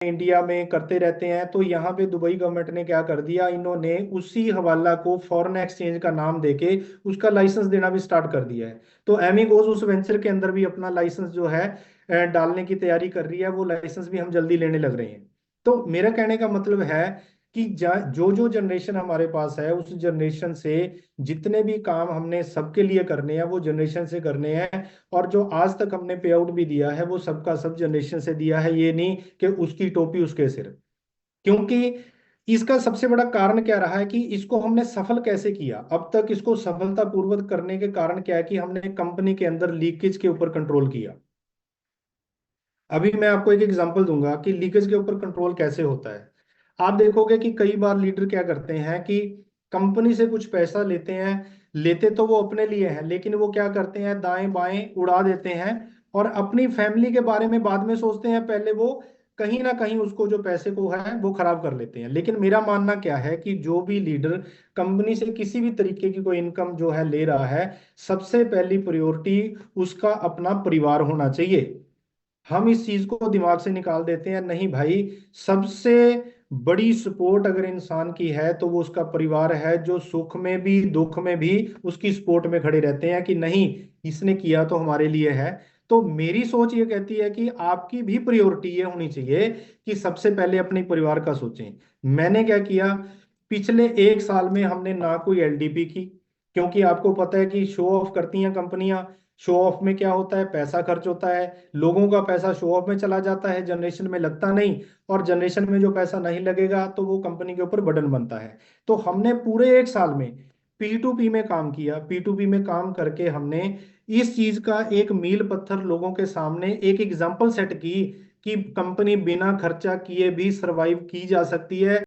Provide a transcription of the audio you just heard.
India में करते रहते हैं। तो यहाँ पे दुबई गवर्नमेंट ने क्या कर दिया, इन्होंने उसी हवाला को फॉरेन एक्सचेंज का नाम देके उसका लाइसेंस देना भी स्टार्ट कर दिया है। तो एमिगोज उस वेंचर के अंदर भी अपना लाइसेंस जो है डालने की तैयारी कर रही है। वो लाइसेंस भी हम जल्दी लेने लग रहे हैं। तो मेरा कहने का मतलब है कि जो जो जनरेशन हमारे पास है, उस जनरेशन से जितने भी काम हमने सबके लिए करने हैं वो जनरेशन से करने हैं। और जो आज तक हमने पे आउट भी दिया है वो सबका सब जनरेशन से दिया है, ये नहीं कि उसकी टोपी उसके सिर। क्योंकि इसका सबसे बड़ा कारण क्या रहा है कि इसको हमने सफल कैसे किया अब तक। इसको सफलतापूर्वक करने के कारण क्या है कि हमने कंपनी के अंदर लीकेज के ऊपर कंट्रोल किया। अभी मैं आपको एक एग्जांपल दूंगा कि लीकेज के ऊपर कंट्रोल कैसे होता है। आप देखोगे कि कई बार लीडर क्या करते हैं कि कंपनी से कुछ पैसा लेते हैं। लेते तो वो अपने लिए हैं, लेकिन वो क्या करते हैं, दाएं बाएं उड़ा देते हैं। और अपनी फैमिली के बारे में बाद में सोचते हैं, पहले वो कहीं ना कहीं उसको जो पैसे को है वो खराब कर लेते हैं। लेकिन मेरा मानना क्या है कि जो भी लीडर कंपनी से किसी भी तरीके की कोई इनकम जो है ले रहा है, सबसे पहली प्रायोरिटी उसका अपना परिवार होना चाहिए। हम इस चीज को दिमाग से निकाल देते हैं, नहीं भाई। सबसे बड़ी सपोर्ट अगर इंसान की है तो वो उसका परिवार है, जो सुख में भी दुख में भी उसकी सपोर्ट में खड़े रहते हैं कि नहीं, इसने किया तो हमारे लिए है। तो मेरी सोच ये कहती है कि आपकी भी प्रायोरिटी ये होनी चाहिए कि सबसे पहले अपने परिवार का सोचें। मैंने क्या किया, पिछले एक साल में हमने ना कोई एलडीपी की। क्योंकि आपको पता है कि शो ऑफ करती हैं कंपनियां। शो ऑफ में क्या होता है, पैसा खर्च होता है। लोगों का पैसा शो ऑफ में चला जाता है, जनरेशन में लगता नहीं। और जनरेशन में जो पैसा नहीं लगेगा तो वो कंपनी के ऊपर बर्डन बनता है। तो हमने पूरे एक साल में पी टू पी में काम किया। पी टू पी में काम करके हमने इस चीज का एक मील पत्थर लोगों के सामने एक एग्जाम्पल सेट की कि कंपनी बिना खर्चा किए भी सरवाइव की जा सकती है।